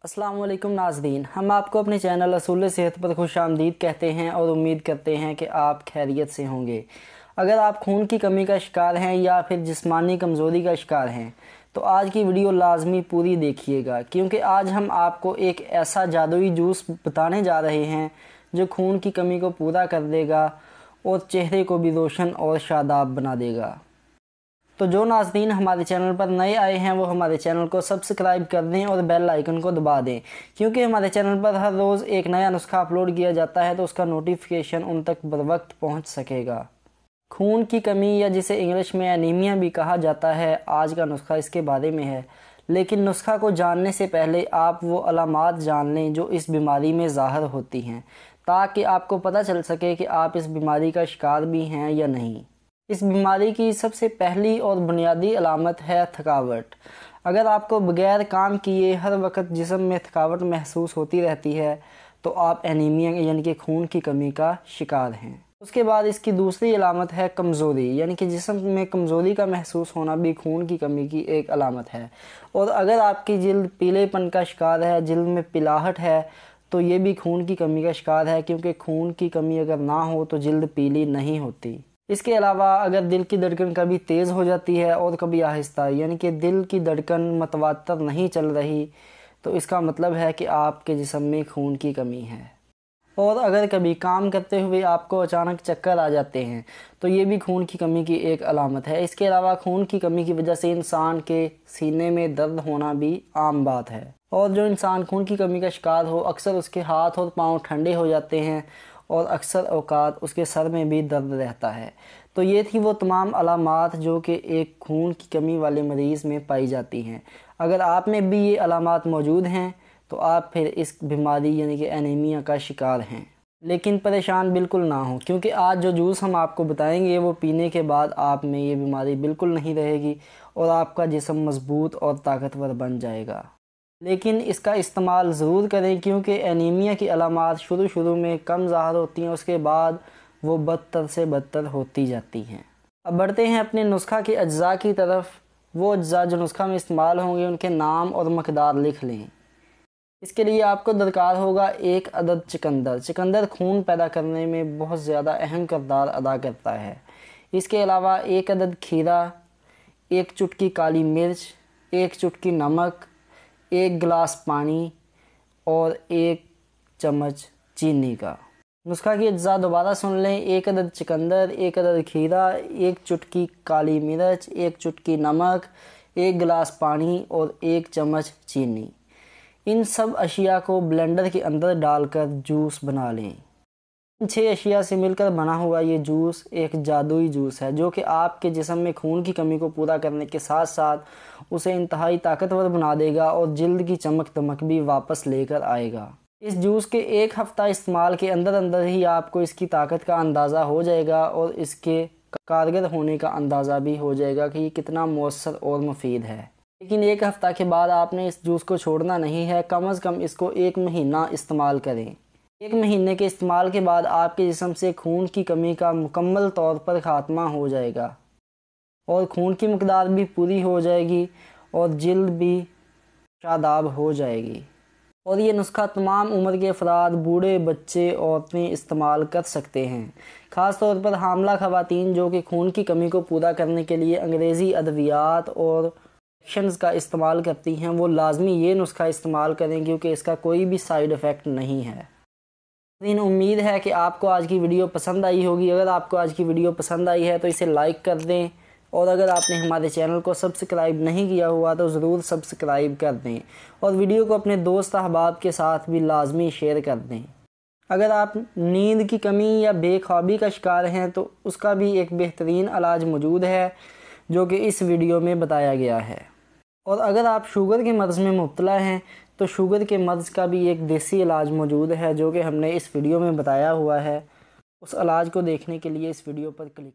अस्सलाम वालेकुम नाज़रीन, हम आपको अपने चैनल असूल सेहत पर खुश आमदीद कहते हैं और उम्मीद करते हैं कि आप खैरियत से होंगे। अगर आप खून की कमी का शिकार हैं या फिर जिस्मानी कमज़ोरी का शिकार हैं तो आज की वीडियो लाजमी पूरी देखिएगा, क्योंकि आज हम आपको एक ऐसा जादुई जूस बताने जा रहे हैं जो खून की कमी को पूरा कर देगा और चेहरे को भी रोशन और शादाब बना देगा। तो जो नाज़रीन हमारे चैनल पर नए आए हैं वो हमारे चैनल को सब्सक्राइब कर दें और बेल आइकन को दबा दें, क्योंकि हमारे चैनल पर हर रोज़ एक नया नुस्खा अपलोड किया जाता है तो उसका नोटिफिकेशन उन तक बर वक्त पहुँच सकेगा। खून की कमी या जिसे इंग्लिश में एनीमिया भी कहा जाता है, आज का नुस्खा इसके बारे में है। लेकिन नुस्खा को जानने से पहले आप वो अलामात जान लें जो इस बीमारी में ज़ाहिर होती हैं, ताकि आपको पता चल सके कि आप इस बीमारी का शिकार भी हैं या नहीं। इस बीमारी की सबसे पहली और बुनियादी अलामत है थकावट। अगर आपको बगैर काम किए हर वक्त जिस्म में थकावट महसूस होती रहती है तो आप एनीमिया यानी कि खून की कमी का शिकार हैं। उसके बाद इसकी दूसरी अलामत है कमज़ोरी, यानी कि जिस्म में कमज़ोरी का महसूस होना भी खून की कमी की एक अलामत है। और अगर आपकी जिल्द पीलेपन का शिकार है, जिल्द में पिलाहट है, तो ये भी खून की कमी का शिकार है, क्योंकि खून की कमी अगर ना हो तो जिल्द पीली नहीं होती। इसके अलावा अगर दिल की धड़कन कभी तेज़ हो जाती है और कभी आहिस्ता, यानी कि दिल की धड़कन मतवातर नहीं चल रही, तो इसका मतलब है कि आपके जिस्म में खून की कमी है। और अगर कभी काम करते हुए आपको अचानक चक्कर आ जाते हैं तो ये भी खून की कमी की एक अलामत है। इसके अलावा खून की कमी की वजह से इंसान के सीने में दर्द होना भी आम बात है। और जो इंसान खून की कमी का शिकार हो, अक्सर उसके हाथ और पाँव ठंडे हो जाते हैं और अक्सर औकात उसके सर में भी दर्द रहता है। तो ये थी वो तमाम अलामात जो कि एक खून की कमी वाले मरीज़ में पाई जाती हैं। अगर आप में भी ये अलामात मौजूद हैं तो आप फिर इस बीमारी यानी कि एनीमिया का शिकार हैं। लेकिन परेशान बिल्कुल ना हो, क्योंकि आज जो जूस हम आपको बताएंगे वो पीने के बाद आप में ये बीमारी बिल्कुल नहीं रहेगी और आपका जिस्म मजबूत और ताकतवर बन जाएगा। लेकिन इसका इस्तेमाल ज़रूर करें, क्योंकि एनीमिया की अलामात शुरू में कम ज़ाहिर होती हैं, उसके बाद वो बदतर से बदतर होती जाती हैं। अब बढ़ते हैं अपने नुस्खा के अज्जा की तरफ। वो अज्जा जो नुस्खा में इस्तेमाल होंगे उनके नाम और मकदार लिख लें। इसके लिए आपको दरकार होगा 1 अदद चुकंदर। चुकंदर खून पैदा करने में बहुत ज़्यादा अहम किरदार अदा करता है। इसके अलावा 1 अदद खीरा, 1 चुटकी काली मिर्च, 1 चुटकी नमक, 1 गिलास पानी और 1 चम्मच चीनी का। नुस्खा की अज्जा दोबारा सुन लें। 1 अदद चुकंदर, 1 अदद खीरा, 1 चुटकी काली मिर्च, 1 चुटकी नमक, 1 गिलास पानी और 1 चम्मच चीनी। इन सब अशिया को ब्लेंडर के अंदर डालकर जूस बना लें। इन 6 अशिया से मिलकर बना हुआ ये जूस एक जादुई जूस है जो कि आपके जिस्म में खून की कमी को पूरा करने के साथ साथ उसे इंतहाई ताकतवर बना देगा और जिल्द की चमक दमक भी वापस लेकर आएगा। इस जूस के 1 हफ़्ता इस्तेमाल के अंदर अंदर ही आपको इसकी ताकत का अंदाज़ा हो जाएगा और इसके कारगर होने का अंदाज़ा भी हो जाएगा कि ये कितना मौसर और मुफीद है। लेकिन 1 हफ़्ता के बाद आपने इस जूस को छोड़ना नहीं है। कम अज़ कम इसको 1 महीना इस्तेमाल करें। 1 महीने के इस्तेमाल के बाद आपके जिस्म से खून की कमी का मुकम्मल तौर पर ख़ात्मा हो जाएगा और खून की मकदार भी पूरी हो जाएगी और जिल्द भी शादाब हो जाएगी। और ये नुस्खा तमाम उम्र के अफराद, बूढ़े, बच्चे, औरतें इस्तेमाल कर सकते हैं। ख़ास तौर पर हामला ख़वातीन जो कि खून की कमी को पूरा करने के लिए अंग्रेज़ी अद्वियात और इंजेक्शंस का इस्तेमाल करती हैं, वो लाजमी ये नुस्खा इस्तेमाल करें, क्योंकि इसका कोई भी साइड इफ़ेक्ट नहीं है। लेकिन उम्मीद है कि आपको आज की वीडियो पसंद आई होगी। अगर आपको आज की वीडियो पसंद आई है तो इसे लाइक कर दें, और अगर आपने हमारे चैनल को सब्सक्राइब नहीं किया हुआ तो ज़रूर सब्सक्राइब कर दें और वीडियो को अपने दोस्त अहबाब के साथ भी लाजमी शेयर कर दें। अगर आप नींद की कमी या बेख्वाबी का शिकार हैं तो उसका भी एक बेहतरीन इलाज मौजूद है जो कि इस वीडियो में बताया गया है। और अगर आप शुगर के मर्ज़ में मुब्तला हैं तो शुगर के मर्ज़ का भी एक देसी इलाज मौजूद है जो कि हमने इस वीडियो में बताया हुआ है। उस इलाज को देखने के लिए इस वीडियो पर क्लिक